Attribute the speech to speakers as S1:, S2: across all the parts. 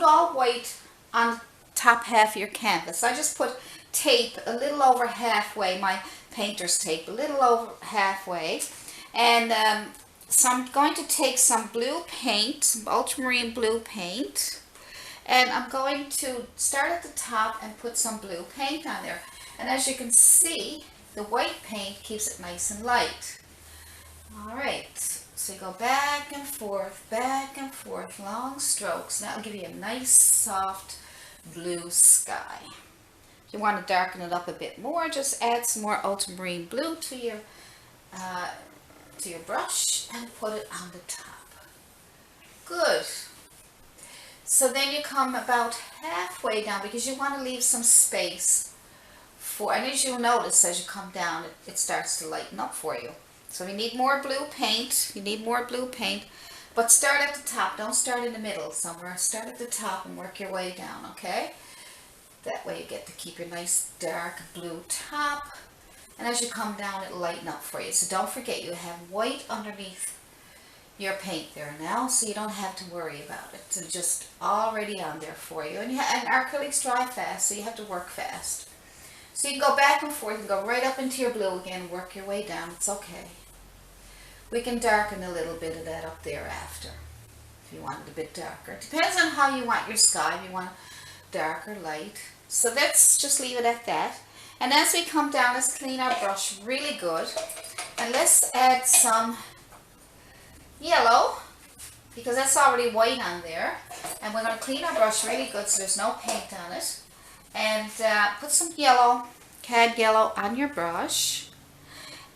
S1: all white on the top half of your canvas. I just put tape a little over halfway, my painter's tape, a little over halfway. And so I'm going to take some blue paint, some ultramarine blue paint, and I'm going to start at the top and put some blue paint on there. And as you can see, the white paint keeps it nice and light. All right, so you go back and forth, long strokes. And that'll give you a nice soft blue sky. If you want to darken it up a bit more, just add some more ultramarine blue to your brush and put it on the top. Good. So then you come about halfway down because you want to leave some space for, and as you'll notice as you come down, it starts to lighten up for you. So you need more blue paint, but start at the top. Don't start in the middle somewhere. Start at the top and work your way down, okay? That way you get to keep your nice dark blue top. And as you come down, it'll lighten up for you. So don't forget, you have white underneath your paint there now, so you don't have to worry about it. It's just already on there for you. And acrylics dry fast, so you have to work fast. So you can go back and forth and go right up into your blue again and work your way down. It's okay. We can darken a little bit of that up there after, if you want it a bit darker. It depends on how you want your sky, if you want dark or light. So let's just leave it at that. And as we come down, let's clean our brush really good. And let's add some yellow, because that's already white on there. And we're going to clean our brush really good so there's no paint on it. And put some yellow, cad yellow on your brush.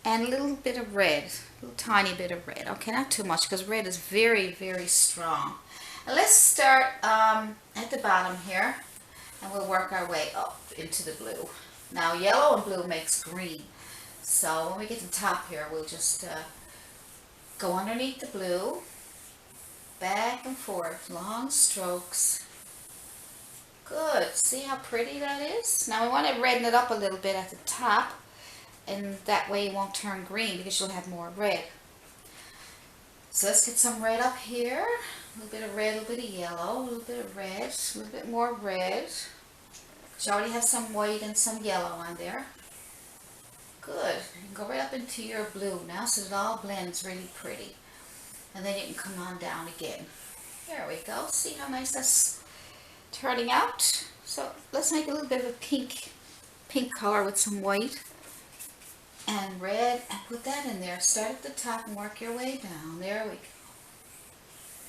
S1: And a little bit of red, a little tiny bit of red. Okay, not too much because red is very, very strong. And let's start at the bottom here. And we'll work our way up into the blue. Now yellow and blue makes green. So when we get to the top here, we'll just go underneath the blue, back and forth, long strokes. Good. See how pretty that is? Now we want to redden it up a little bit at the top, and that way it won't turn green because you'll have more red. So let's get some red up here. A little bit of red, a little bit of yellow, a little bit of red, a little bit more red. You already have some white and some yellow on there. Good. You can go right up into your blue now so it all blends really pretty. And then you can come on down again. There we go. See how nice that's turning out? So let's make a little bit of a pink color with some white and red and put that in there. Start at the top and work your way down. There we go.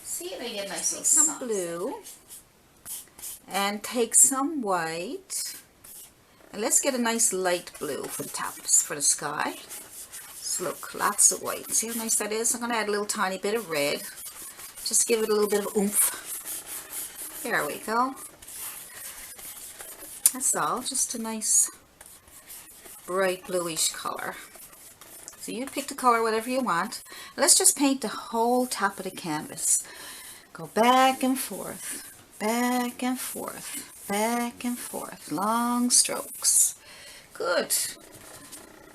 S1: See, they get nice little some blue. And take some white, and let's get a nice light blue for the tops, for the sky. So look, lots of white. See how nice that is? I'm going to add a little tiny bit of red. Just give it a little bit of oomph. There we go. That's all, just a nice bright bluish color. So you pick the color whatever you want. Let's just paint the whole top of the canvas. Go back and forth. Back and forth, back and forth, long strokes. Good.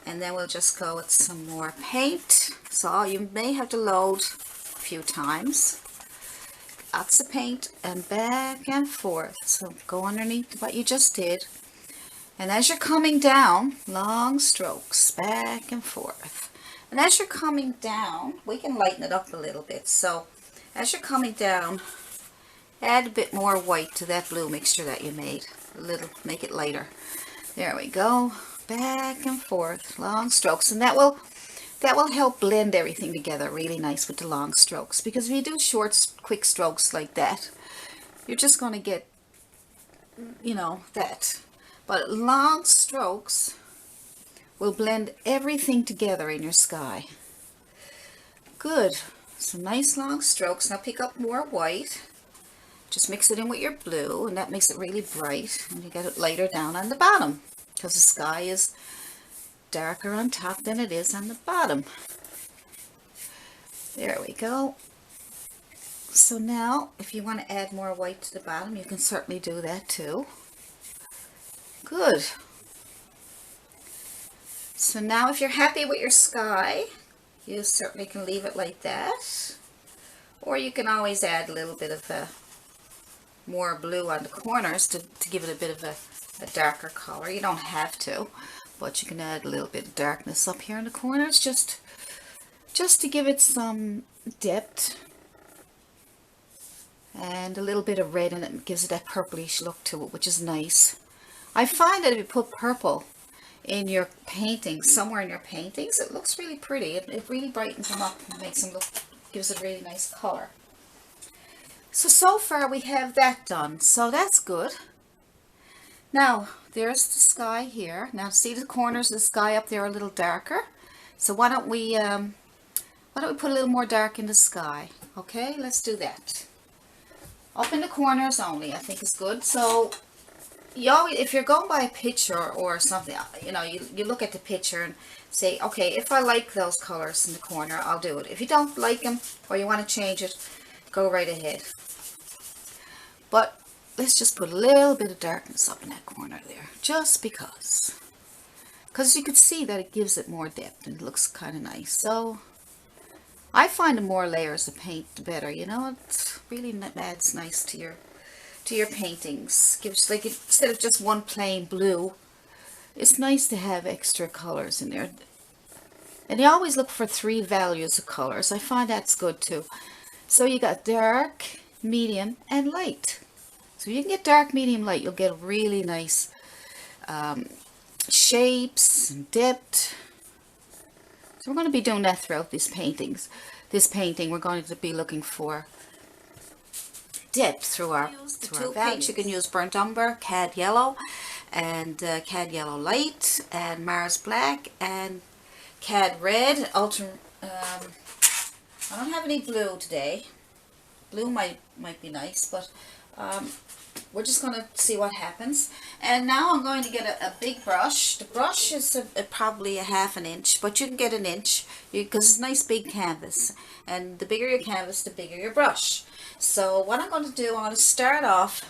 S1: And then we'll just go with some more paint. So you may have to load a few times. Lots of paint and back and forth. So go underneath what you just did. And as you're coming down, long strokes, back and forth. And as you're coming down, we can lighten it up a little bit. So as you're coming down, add a bit more white to that blue mixture that you made. A little, make it lighter. There we go. Back and forth, long strokes. And that will help blend everything together really nice with the long strokes. Because if you do short, quick strokes like that, you're just going to get, you know, that. But long strokes will blend everything together in your sky. Good. Some nice long strokes. Now pick up more white. Just mix it in with your blue, and that makes it really bright. And you get it lighter down on the bottom, because the sky is darker on top than it is on the bottom. There we go. So now, if you want to add more white to the bottom, you can certainly do that too. Good. So now if you're happy with your sky, you certainly can leave it like that. Or you can always add a little bit of more blue on the corners to give it a bit of a darker color. You don't have to, but you can add a little bit of darkness up here in the corners just to give it some depth. And a little bit of red, and it gives it that purplish look to it, which is nice. I find that if you put purple in your paintings, somewhere in your paintings, it looks really pretty. It really brightens them up and makes them look, gives it a really nice color. So far we have that done, so that's good. Now, there's the sky here. Now, see the corners of the sky up there are a little darker. So why don't we put a little more dark in the sky? Okay, let's do that. Up in the corners only, I think is good. So you always, if you're going by a picture or something, you know, you look at the picture and say, okay, if I like those colors in the corner, I'll do it. If you don't like them or you want to change it, go right ahead. But let's just put a little bit of darkness up in that corner there, just because. Because you could see that it gives it more depth and it looks kind of nice. So I find the more layers of paint, the better. You know, it really adds nice to your paintings. Gives, like, instead of just one plain blue, it's nice to have extra colors in there. And you always look for 3 values of colors. I find that's good too. So you got dark, medium, and light. So you can get dark, medium, light. You'll get really nice shapes and depth. So we're going to be doing that throughout these paintings. This painting, we're going to be looking for depth through our values. You can use burnt umber, cad yellow, and cad yellow light, and Mars black, and cad red. I don't have any blue today. Blue might be nice, but we're just going to see what happens. And now I'm going to get a big brush. The brush is probably a ½ inch, but you can get an inch because it's a nice big canvas. And the bigger your canvas, the bigger your brush. So what I'm going to do, I'm going to start off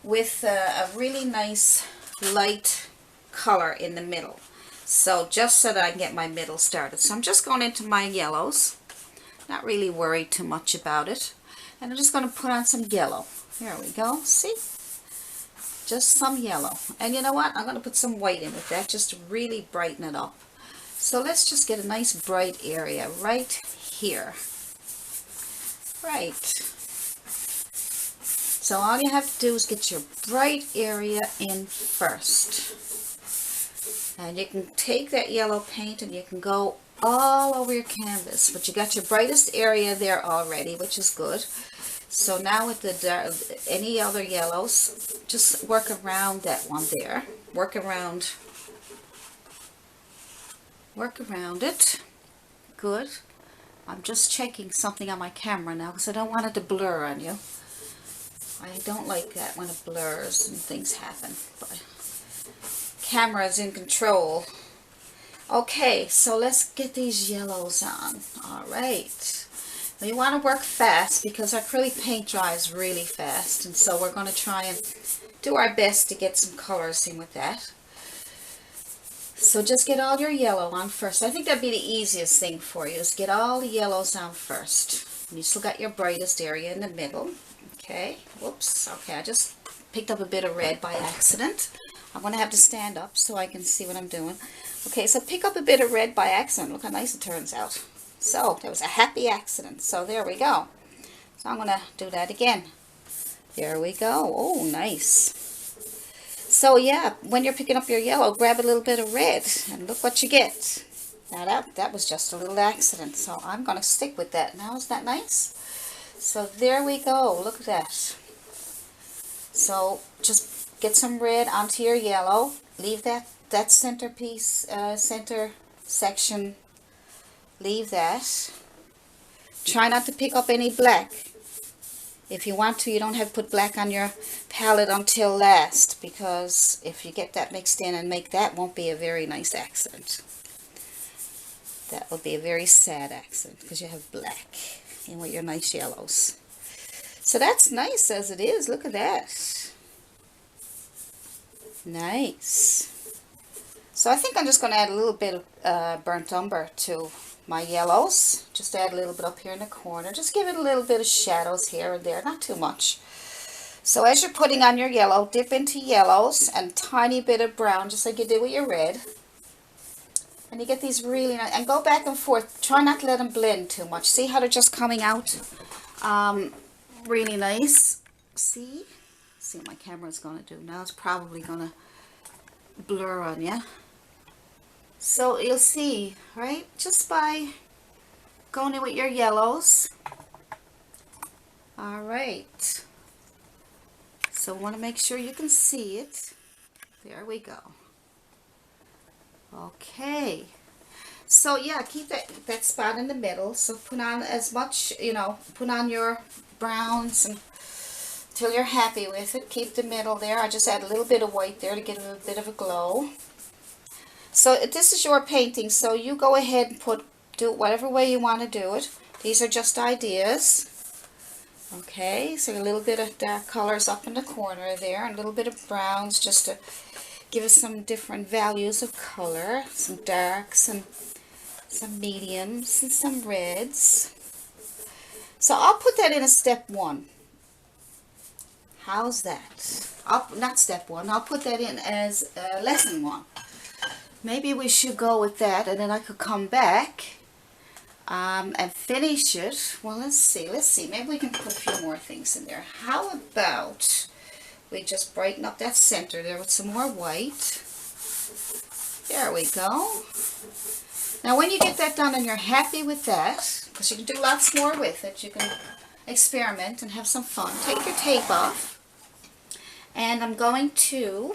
S1: with a really nice light color in the middle. So just so that I can get my middle started. So I'm just going into my yellows. Not really worried too much about it. And I'm just going to put on some yellow. There we go. See? Just some yellow. And you know what? I'm going to put some white in with that just to really brighten it up. So let's just get a nice bright area right here. Right. So all you have to do is get your bright area in first. And you can take that yellow paint and you can go all over your canvas. But you got your brightest area there already, which is good. So now with the any other yellows, just work around that one there. Work around it. Good. I'm just checking something on my camera now because I don't want it to blur on you. I don't like that when it blurs and things happen. But camera is in control. Okay, so let's get these yellows on. All right. Now you want to work fast because acrylic paint dries really fast, and so we're going to try and do our best to get some colors in with that. So just get all your yellow on first. I think that'd be the easiest thing for you, is get all the yellows on first. And you still got your brightest area in the middle. Okay, whoops. Okay, I just picked up a bit of red by accident. I'm going to have to stand up so I can see what I'm doing. Okay, so pick up a bit of red by accident. Look how nice it turns out. So, there was a happy accident. So, there we go. So, I'm going to do that again. There we go. Oh, nice. So, yeah, when you're picking up your yellow, grab a little bit of red and look what you get. Now, that was just a little accident. So, I'm going to stick with that. Now, isn't that nice? So, there we go. Look at that. So, just get some red onto your yellow. Leave that centerpiece, center section. Leave that. Try not to pick up any black. If you want to, you don't have to put black on your palette until last, because if you get that mixed in and make that, won't be a very nice accident. That will be a very sad accident because you have black in with your nice yellows. So that's nice as it is. Look at that. Nice. So I think I'm just going to add a little bit of burnt umber to my yellows. Just add a little bit up here in the corner. Just give it a little bit of shadows here and there. Not too much. So as you're putting on your yellow, dip into yellows and tiny bit of brown, just like you did with your red. And you get these really nice, and go back and forth. Try not to let them blend too much. See how they're just coming out really nice. See? See what my camera's going to do now. It's probably going to blur on you. So you'll see, right? Just by going in with your yellows. All right. So I want to make sure you can see it. There we go. Okay. So yeah, keep that spot in the middle. So put on as much, put on your browns and till you're happy with it. Keep the middle there. I just add a little bit of white there to get a little bit of a glow. So this is your painting, so you go ahead and do it whatever way you want to do it. These are just ideas. Okay, so a little bit of dark colors up in the corner there, and a little bit of browns just to give us some different values of color. Some darks and some mediums and some reds. So I'll put that in as step 1. How's that? Not step 1. I'll put that in as lesson 1. Maybe we should go with that, and then I could come back and finish it. Well, let's see. Maybe we can put a few more things in there. How about we just brighten up that center there with some more white. There we go. Now when you get that done and you're happy with that, because you can do lots more with it, you can experiment and have some fun. Take your tape off. And I'm going to,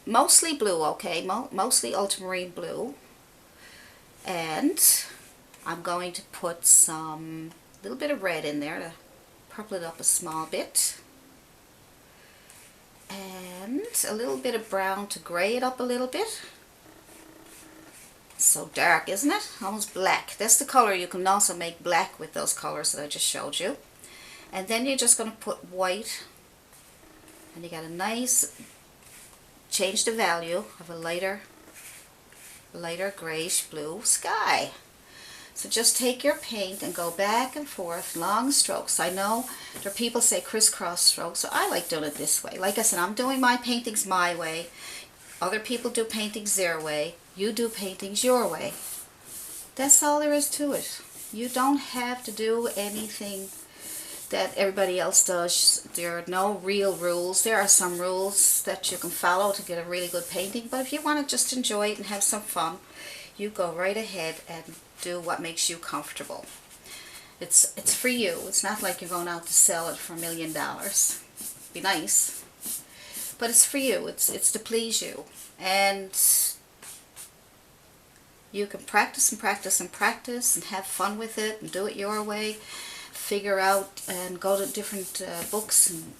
S1: mostly blue, okay, mostly ultramarine blue. And I'm going to put some, little bit of red in there to purple it up a small bit. And a little bit of brown to gray it up a little bit. So dark, isn't it? Almost black. That's the color. You can also make black with those colors that I just showed you. And then you're just going to put white. And you got a nice, change the value of a lighter grayish blue sky. So just take your paint and go back and forth, long strokes. I know there are people say crisscross strokes, so I like doing it this way. Like I said, I'm doing my paintings my way. Other people do paintings their way. You do paintings your way. That's all there is to it. You don't have to do anything that everybody else does. There are no real rules. There are some rules that you can follow to get a really good painting, but if you want to just enjoy it and have some fun, you go right ahead and do what makes you comfortable. It's for you. It's not like you're going out to sell it for $1 million. Be nice, but it's for you. It's to please you, and you can practice and practice and practice and have fun with it and do it your way. Figure out and go to different books and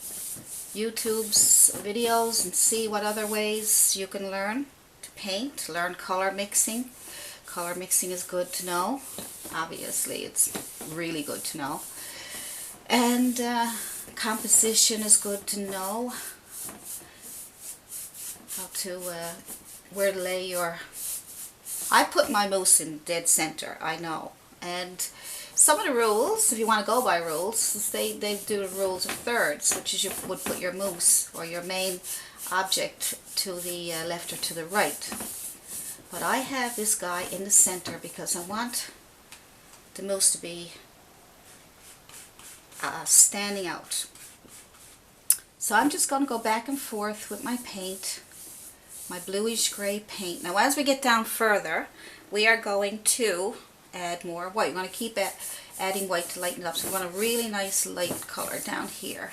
S1: YouTube's videos and see what other ways you can learn to paint. Learn color mixing. Color mixing is good to know. Obviously, it's really good to know. And composition is good to know. How to, where to lay your... I put my mousse in dead center, I know. And some of the rules, if you want to go by rules, they do the rules of thirds, which is you would put your mousse or your main object to the left or to the right. But I have this guy in the center because I want the mousse to be standing out. So I'm just going to go back and forth with my paint, my bluish gray paint. Now as we get down further, we are going to add more white. We're going to keep adding white to lighten it up. So we want a really nice light color down here.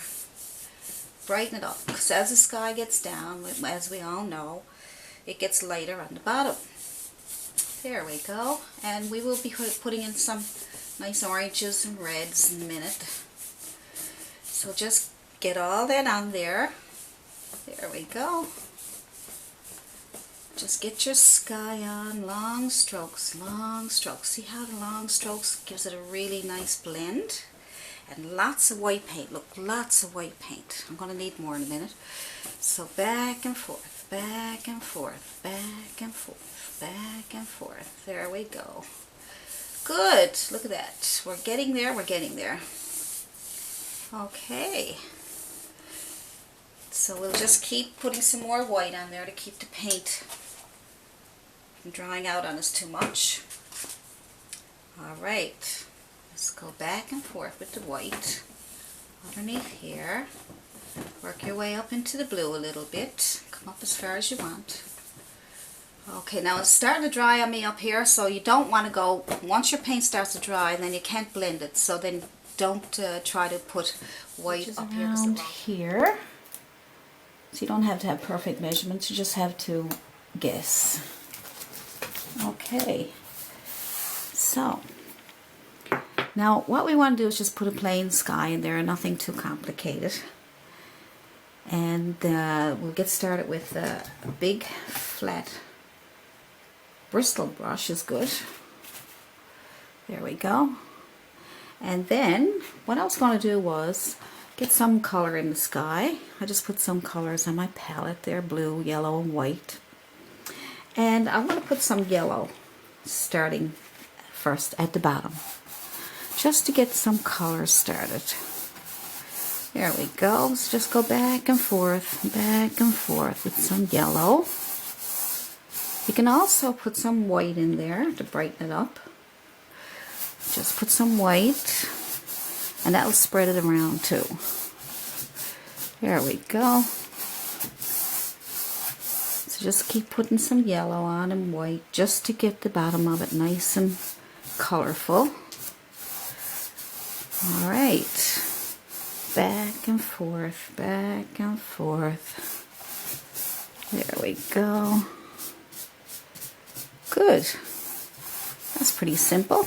S1: Brighten it up, because as the sky gets down, as we all know, it gets lighter on the bottom. There we go. And we will be putting in some nice oranges and reds in a minute. So just get all that on there. There we go. Just get your sky on, long strokes, long strokes. See how the long strokes gives it a really nice blend? And lots of white paint. Look, lots of white paint. I'm going to need more in a minute. So back and forth, back and forth, back and forth, back and forth. There we go. Good. Look at that. We're getting there, we're getting there. Okay. So we'll just keep putting some more white on there to keep the paint from drying out on us too much. Alright, let's go back and forth with the white underneath here. Work your way up into the blue a little bit. Come up as far as you want. Okay, now it's starting to dry on me up here, so you don't want to go, once your paint starts to dry, then you can't blend it, so then don't try to put white up around here. So you don't have to have perfect measurements, you just have to guess. Okay, so now what we want to do is just put a plain sky in there, nothing too complicated. And we'll get started with a big flat Bristol brush is good. There we go. And then what I was going to do was get some color in the sky. I just put some colors on my palette there, blue, yellow, and white. And I want to put some yellow starting first at the bottom, just to get some color started. There we go. Let's just go back and forth with some yellow. You can also put some white in there to brighten it up. Just put some white, and that'll spread it around too. There we go. So just keep putting some yellow on and white just to get the bottom of it nice and colorful. Alright. Back and forth, back and forth. There we go. Good. That's pretty simple.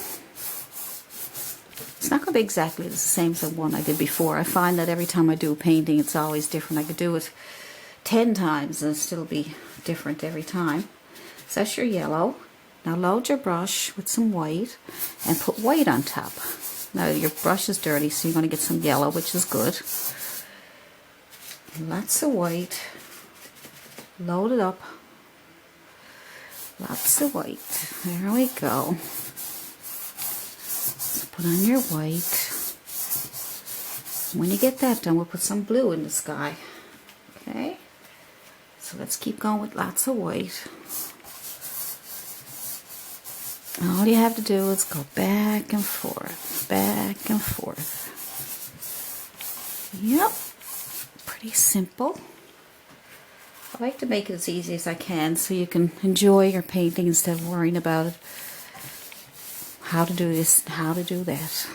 S1: It's not going to be exactly the same as the one I did before. I find that every time I do a painting, it's always different. I could do it 10 times and still be different every time. So that's your yellow. Now load your brush with some white and put white on top. Now your brush is dirty, so you're going to get some yellow, which is good. Lots of white. Load it up. Lots of white. There we go. So put on your white. When you get that done, we'll put some blue in the sky. Okay? So let's keep going with lots of white. All you have to do is go back and forth, back and forth. Yep. Pretty simple. I like to make it as easy as I can so you can enjoy your painting instead of worrying about how to do this, how to do that.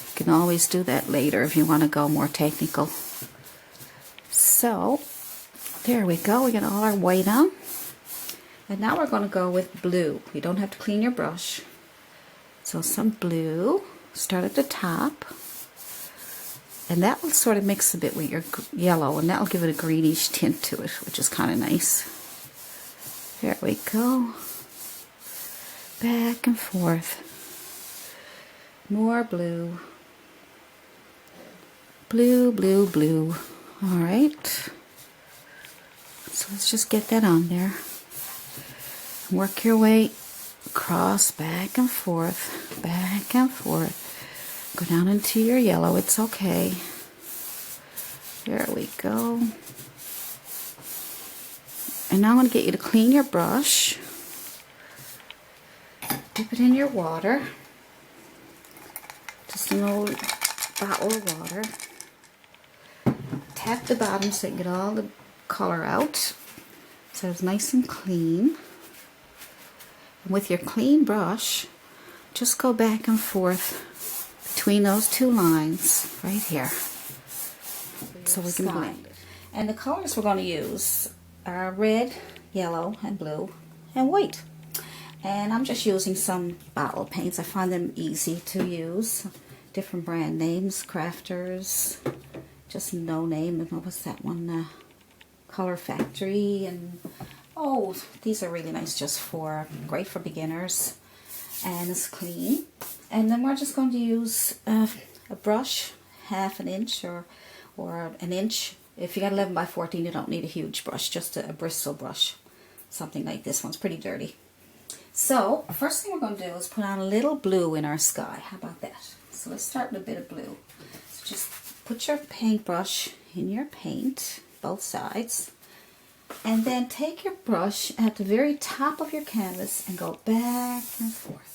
S1: You can always do that later if you want to go more technical. So, there we go. We got all our white on. And now we're going to go with blue. You don't have to clean your brush. So some blue. Start at the top. And that will sort of mix a bit with your yellow, and that will give it a greenish tint to it, which is kind of nice. There we go. Back and forth. More blue. Blue, blue, blue. Alright. So let's just get that on there. Work your way across, back and forth, back and forth. Go down into your yellow, it's okay. There we go. And now I'm going to get you to clean your brush. Dip it in your water. Just an old bottle of water. Tap the bottom so you get all the color out. So it's nice and clean. And with your clean brush, just go back and forth between those two lines right here, so we can blend it. And the colors we're going to use are red, yellow, and blue, and white. And I'm just using some bottle paints. I find them easy to use. Different brand names, Crafters, just no name. What was that one? Color Factory, and oh, these are really nice. Just great for beginners, and it's clean. And then we're just going to use a brush, half an inch or an inch. If you got 11 by 14, you don't need a huge brush, just a bristle brush. Something like this one's pretty dirty. So, first thing we're going to do is put on a little blue in our sky. How about that? So let's start with a bit of blue. So just put your paintbrush in your paint, both sides. And then take your brush at the very top of your canvas and go back and forth,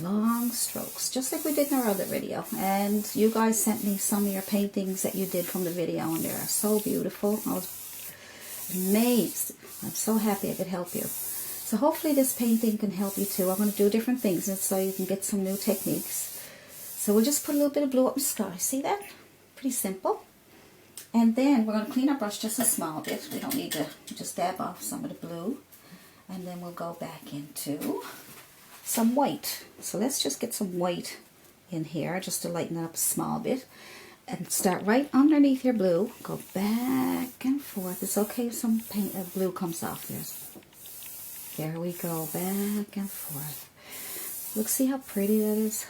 S1: long strokes, just like we did in our other video. And you guys sent me some of your paintings that you did from the video, and they are so beautiful. I was amazed. I'm so happy I could help you. So hopefully this painting can help you too. I'm going to do different things so you can get some new techniques. So we'll just put a little bit of blue up in the sky. See that? Pretty simple. And then we're going to clean our brush just a small bit. We don't need to just dab off some of the blue. And then we'll go back into some white. So let's just get some white in here just to lighten it up a small bit. And start right underneath your blue. Go back and forth. It's okay if some paint of blue comes off there. There we go. Back and forth. Look, see how pretty that is?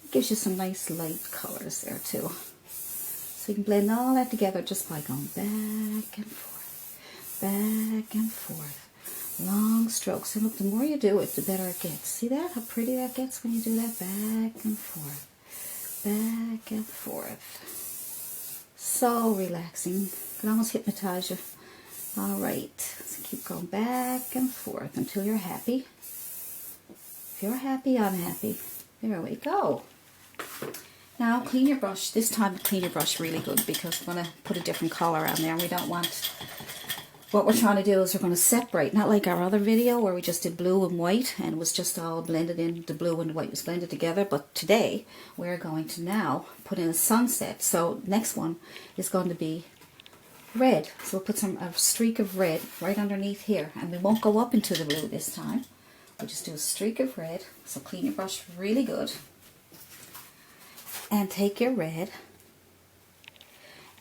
S1: It gives you some nice light colors there too. So you can blend all that together just by going back and forth, back and forth. Long strokes. And look, the more you do it, the better it gets. See that? How pretty that gets when you do that? Back and forth, back and forth. So relaxing. Can almost hypnotize you. All right. So keep going back and forth until you're happy. If you're happy, I'm happy. There we go. Now clean your brush. This time clean your brush really good because we're going to put a different color on there. We don't want, what we're trying to do is we're going to separate, not like our other video where we just did blue and white and it was just all blended in, the blue and the white was blended together. But today we're going to now put in a sunset. So next one is going to be red. So we'll put a streak of red right underneath here, and we won't go up into the blue this time. We'll just do a streak of red. So clean your brush really good. And take your red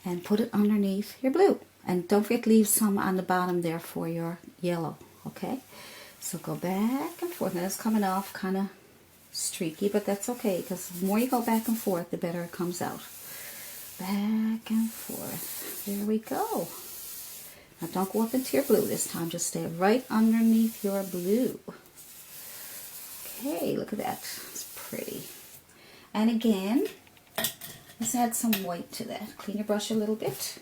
S1: and put it underneath your blue. And don't forget to leave some on the bottom there for your yellow, okay? So go back and forth. Now it's coming off kind of streaky, but that's okay because the more you go back and forth, the better it comes out. Back and forth. There we go. Now don't go up into your blue this time. Just stay right underneath your blue. Okay, look at that. It's pretty. And again, let's add some white to that. Clean your brush a little bit.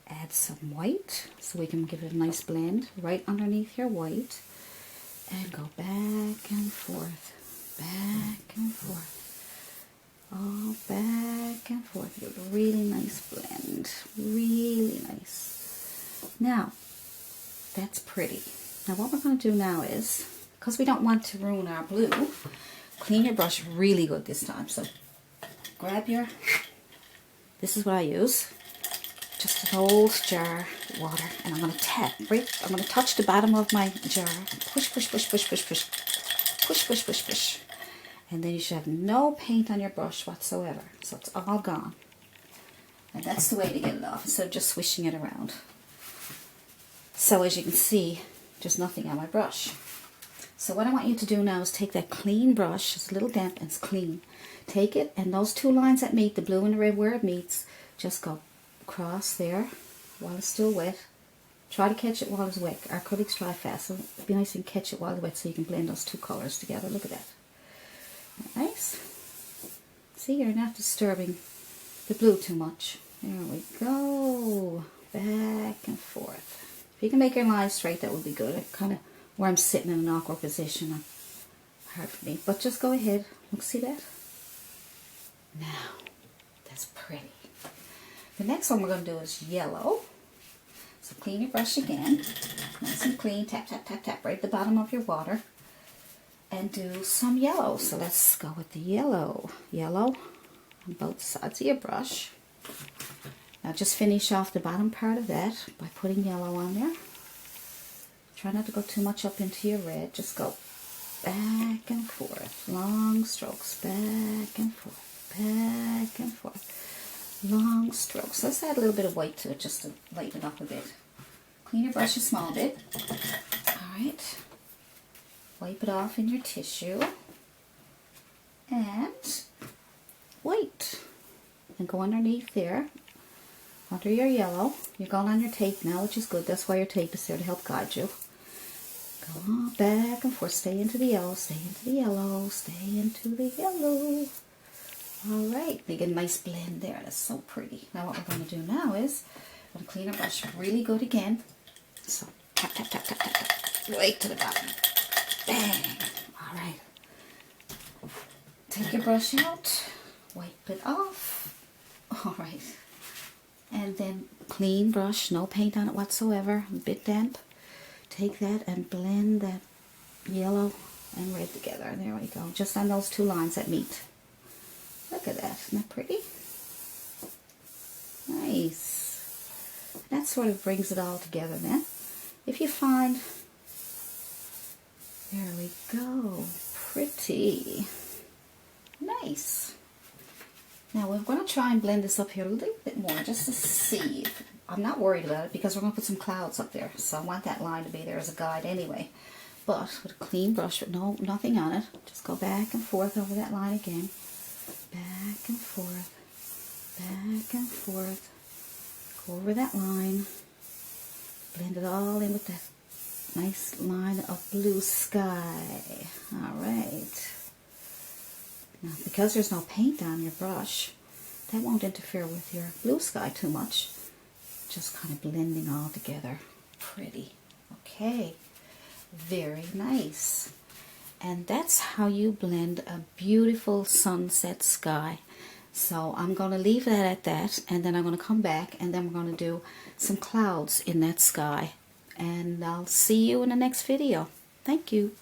S1: Add some white so we can give it a nice blend right underneath your white. And go back and forth. Back and forth. All back and forth. Give it a really nice blend. Really nice. Now, that's pretty. Now what we're going to do now is, because we don't want to ruin our blue, clean your brush really good this time. So grab your, this is what I use, just an old jar of water, and I'm going to tap, right, I'm going to touch the bottom of my jar, push, push, push, push, push, push, push, push, push, push, and then you should have no paint on your brush whatsoever, so it's all gone. And that's the way to get it off, instead of just swishing it around. So as you can see, there's nothing on my brush. So what I want you to do now is take that clean brush, it's a little damp and it's clean. Take it, and those two lines that meet, the blue and the red where it meets, just go across there while it's still wet. Try to catch it while it's wet. Our acrylics dry fast, so it'd be nice and catch it while it's wet so you can blend those two colors together. Look at that. Nice. See, you're not disturbing the blue too much. There we go. Back and forth. If you can make your line straight, that would be good. It kind of, where I'm sitting in an awkward position, hard for me. But just go ahead. Look, see that? Now, that's pretty. The next one we're going to do is yellow. So clean your brush again. Nice and clean. Tap, tap, tap, tap right at the bottom of your water. And do some yellow. So let's go with the yellow. Yellow on both sides of your brush. Now just finish off the bottom part of that by putting yellow on there. Try not to go too much up into your red. Just go back and forth. Long strokes. Back and forth. Back and forth. Long strokes. Let's add a little bit of white to it just to lighten it up a bit. Clean your brush a small bit. Alright. Wipe it off in your tissue. And white. And go underneath there. Under your yellow. You're going on your tape now, which is good. That's why your tape is there to help guide you. Go on back and forth. Stay into the yellow. Stay into the yellow. Stay into the yellow. All right, they get a nice blend there. That's so pretty. Now what we're going to do now is I'm going to clean our brush really good again. So tap, tap, tap, tap, tap, tap, right to the bottom. Bang. All right. Take your brush out, wipe it off. All right. And then clean brush, no paint on it whatsoever, a bit damp. Take that and blend that yellow and red together. There we go, just on those two lines that meet. Look at that, isn't that pretty? Nice. That sort of brings it all together then. If you find, there we go, pretty. Nice. Now we're going to try and blend this up here a little bit more just to see. I'm not worried about it because we're going to put some clouds up there. So I want that line to be there as a guide anyway. But with a clean brush with nothing on it, just go back and forth over that line again. Back and forth. Back and forth. Go over that line. Blend it all in with that nice line of blue sky. Alright. Now, because there's no paint on your brush, that won't interfere with your blue sky too much. Just kind of blending all together. Pretty. Okay. Very nice. And that's how you blend a beautiful sunset sky. So I'm going to leave that at that, and then I'm going to come back, and then we're going to do some clouds in that sky. And I'll see you in the next video. Thank you.